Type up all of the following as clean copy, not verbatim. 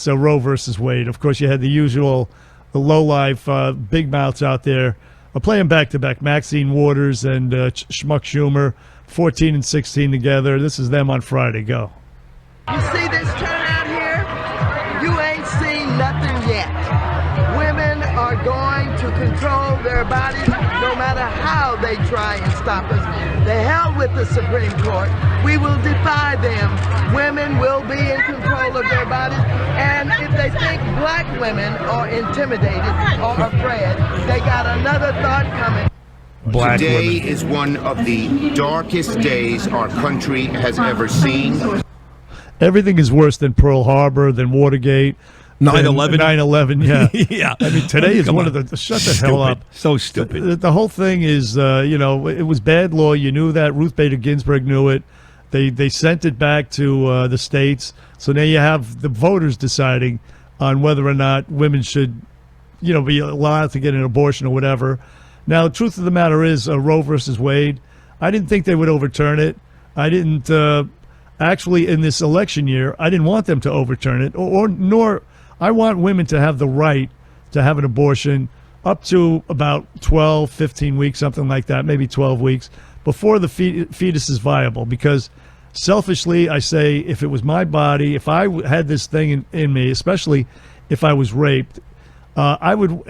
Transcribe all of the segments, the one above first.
this Roe versus Wade. Of course, you had the usual low-life big mouths out there playing back-to-back. Maxine Waters and Schmuck Schumer, 14 and 16 together. This is them on Friday. Go. You see this turnout here? You ain't seen nothing yet. Women are going to control their bodies no matter how they try and stop us. The hell with the Supreme Court. We will defy them. Women will be in control of their bodies. And if they think black women are intimidated or afraid, they got another thought coming. Black Today women. is one of the darkest days our country has ever seen. Everything is worse than Pearl Harbor, than Watergate. 9/11. 9/11, yeah. Yeah. I mean, today is Come one on. of the... Shut the hell up. So stupid. The whole thing is, it was bad law. You knew that. Ruth Bader Ginsburg knew it. They sent it back to the states. So now you have the voters deciding on whether or not women should, be allowed to get an abortion or whatever. Now, the truth of the matter is, Roe versus Wade, I didn't think they would overturn it. I didn't... Actually, in this election year, I didn't want them to overturn it, nor I want women to have the right to have an abortion up to about 12, 15 weeks, something like that, maybe 12 weeks, before the fetus is viable. Because selfishly, I say, if it was my body, if I had this thing in me, especially if I was raped, I would,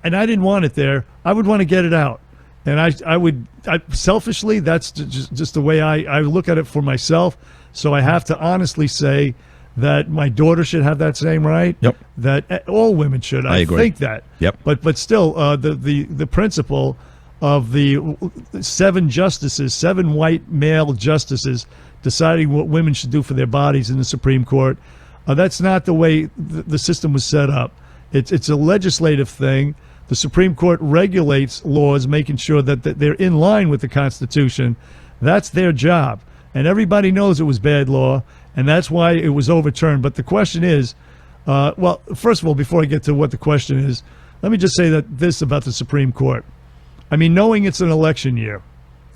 and I didn't want it there, I would want to get it out. And I selfishly, that's just the way I look at it for myself. So I have to honestly say that my daughter should have that same right. Yep. That all women should. I agree. think that. Yep. But still, the principle of the 7 white male justices deciding what women should do for their bodies in the Supreme Court, that's not the way the system was set up. It's a legislative thing. The Supreme Court regulates laws, making sure that they're in line with the Constitution. That's their job. And everybody knows it was bad law, and that's why it was overturned. But the question is, well, first of all, before I get to what the question is, let me just say this about the Supreme Court. I mean, knowing it's an election year,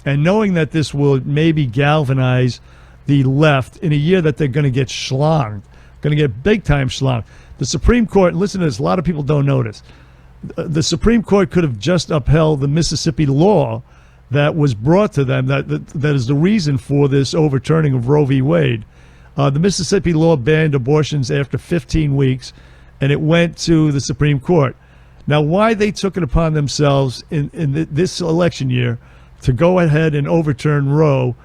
and knowing that this will maybe galvanize the left in a year that they're going to get schlonged, going to get big-time schlonged. The Supreme Court, and listen to this, a lot of people don't know this, the Supreme Court could have just upheld the Mississippi law that was brought to them that is the reason for this overturning of Roe v. Wade. The Mississippi law banned abortions after 15 weeks, and it went to the Supreme Court. Now, why they took it upon themselves in this election year to go ahead and overturn Roe,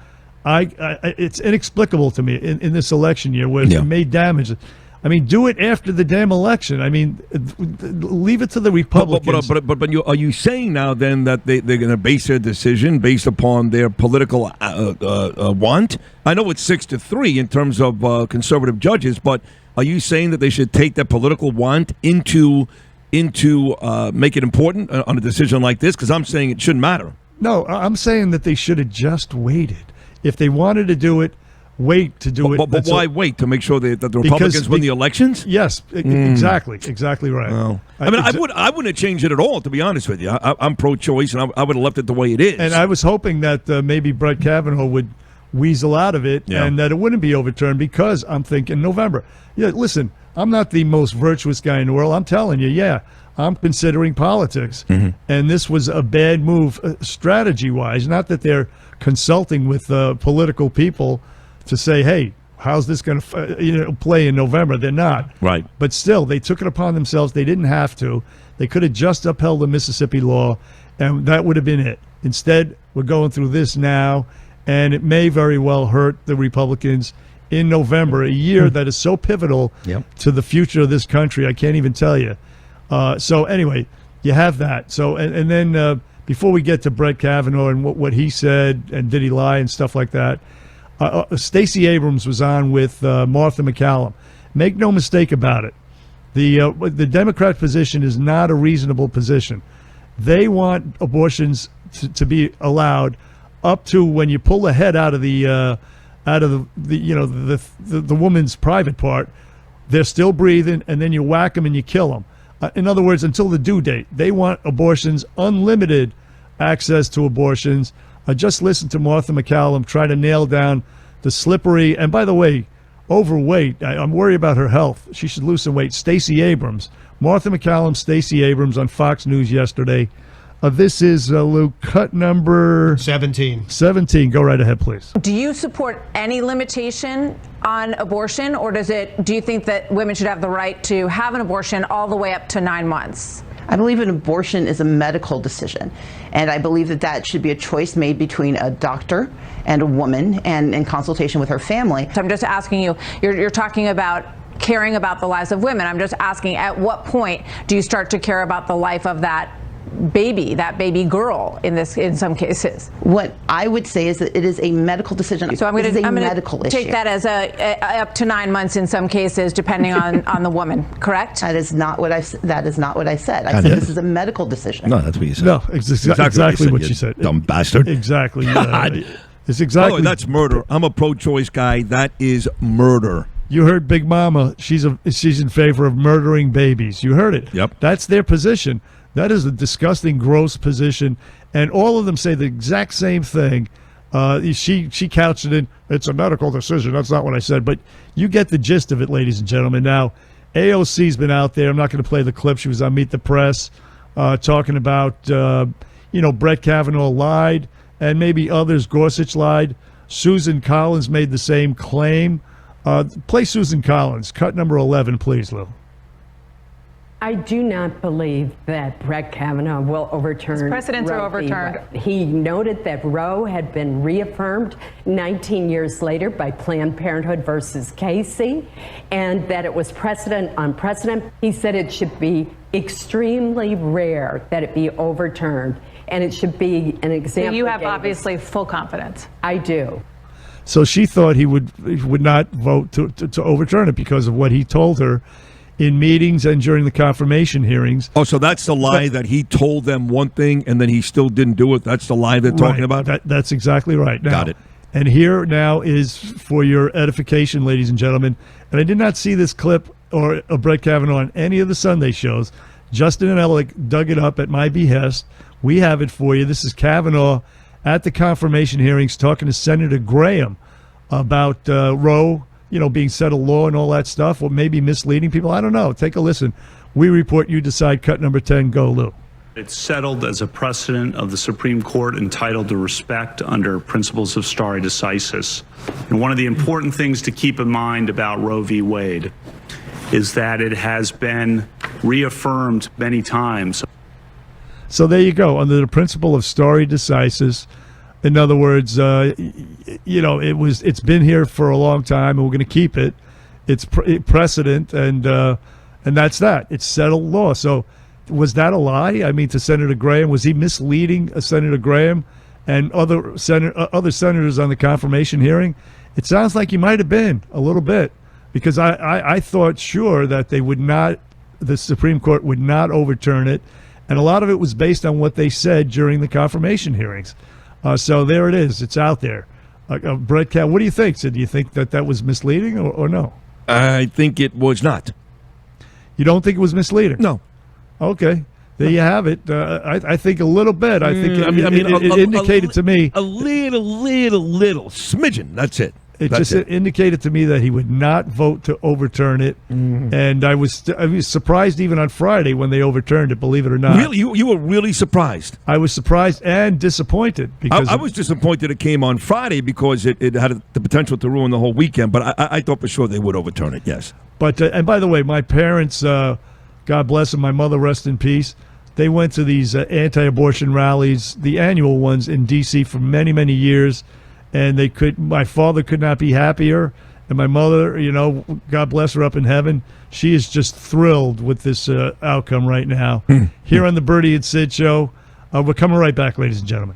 it's inexplicable to me in this election year where it made damage. I mean, do it after the damn election. I mean, leave it to the Republicans. But are you saying now then that they're going to base their decision based upon their political want? I know it's 6-3 in terms of conservative judges, but are you saying that they should take their political want into make it important on a decision like this? Because I'm saying it shouldn't matter. No, I'm saying that they should have just waited. If they wanted to do it, wait to do it. But why wait? To make sure that the Republicans win the elections? Yes, exactly right. Well, I mean, I wouldn't have changed it at all, to be honest with you. I'm pro-choice, and I would have left it the way it is. And I was hoping that maybe Brett Kavanaugh would weasel out of it and that it wouldn't be overturned, because I'm thinking November. Yeah, listen, I'm not the most virtuous guy in the world. I'm telling you, I'm considering politics. Mm-hmm. And this was a bad move strategy-wise. Not that they're consulting with political people to say, hey, how's this going to play in November? They're not. Right. But still, they took it upon themselves. They didn't have to. They could have just upheld the Mississippi law, and that would have been it. Instead, we're going through this now, and it may very well hurt the Republicans in November, a year that is so pivotal to the future of this country. I can't even tell you. So anyway, you have that. So and then before we get to Brett Kavanaugh and what he said, and did he lie and stuff like that, Stacey Abrams was on with Martha McCallum. Make no mistake about it. The Democrat position is not a reasonable position. They want abortions to be allowed up to when you pull the head out of the woman's private part. They're still breathing, and then you whack them and you kill them. In other words, until the due date. They want abortions, unlimited access to abortions. Just listen to Martha McCallum try to nail down the slippery, and by the way, overweight. I'm worried about her health. She should lose some weight. Stacey Abrams, Martha McCallum, Stacey Abrams on Fox News yesterday. This is, Luke, cut number 17. 17. Go right ahead, please. Do you support any limitation on abortion, or do you think that women should have the right to have an abortion all the way up to 9 months? I believe an abortion is a medical decision, and I believe that should be a choice made between a doctor and a woman, and in consultation with her family. So I'm just asking you, you're talking about caring about the lives of women. I'm just asking, at what point do you start to care about the life of that baby girl in some cases? What I would say is that it is a medical decision. So I'm going to take that as up to 9 months in some cases, depending on the woman. Correct? That is not what I said. I said this is a medical decision. No, that's what you said. No, exactly what she said. Dumb bastard. Exactly. God. It's exactly. Oh, that's murder. I'm a pro-choice guy. That is murder. You heard Big Mama. She's in favor of murdering babies. You heard it. Yep. That's their position. That is a disgusting, gross position, and all of them say the exact same thing. She couched it in, it's a medical decision. That's not what I said, but you get the gist of it, ladies and gentlemen. Now, AOC's been out there. I'm not going to play the clip. She was on Meet the Press talking about, Brett Kavanaugh lied, and maybe others, Gorsuch lied. Susan Collins made the same claim. Play Susan Collins. Cut number 11, please, Lou. I do not believe that Brett Kavanaugh will overturn His precedents are Roe v. overturned. Wade. He noted that Roe had been reaffirmed 19 years later by Planned Parenthood versus Casey, and that it was precedent on precedent. He said it should be extremely rare that it be overturned, and it should be an example. So you have obviously full confidence. I do. So she thought he would not vote to overturn it because of what he told her in meetings and during the confirmation hearings. Oh, so that's the lie that he told them one thing and then he still didn't do it? That's the lie they're talking about? That's exactly right. Now, got it. And here now is for your edification, ladies and gentlemen. And I did not see this clip or Brett Kavanaugh on any of the Sunday shows. Justin and Alec dug it up at my behest. We have it for you. This is Kavanaugh at the confirmation hearings talking to Senator Graham about Roe, being set a law and all that stuff, or maybe misleading people. I don't know. Take a listen. We report, you decide. Cut number 10. Go, Lou. It's settled as a precedent of the Supreme Court entitled to respect under principles of stare decisis. And one of the important things to keep in mind about Roe v. Wade is that it has been reaffirmed many times. So there you go. Under the principle of stare decisis, in other words, it's been here for a long time, and we're going to keep it. It's precedent, and that's that. It's settled law. So was that a lie? I mean, to Senator Graham, was he misleading Senator Graham and other senators on the confirmation hearing? It sounds like he might have been a little bit, because I thought sure that the Supreme Court would not overturn it, and a lot of it was based on what they said during the confirmation hearings. So there it is. It's out there. Brett Kavanaugh, what do you think? So do you think that was misleading or no? I think it was not. You don't think it was misleading? No. Okay. There you have it. I think a little bit. I think it indicated to me. A little smidgen. That's it. It indicated to me that he would not vote to overturn it, and I was surprised even on Friday when they overturned it. Believe it or not, really, you were really surprised. I was surprised and disappointed because I was disappointed it came on Friday because it had the potential to ruin the whole weekend. But I thought for sure they would overturn it. Yes. But and by the way, my parents, God bless them, my mother rest in peace. They went to these anti-abortion rallies, the annual ones in D.C. for many, many years. And my father could not be happier. And my mother, God bless her up in heaven, she is just thrilled with this outcome right now. Here on the Bertie and Sid show. We're coming right back, ladies and gentlemen.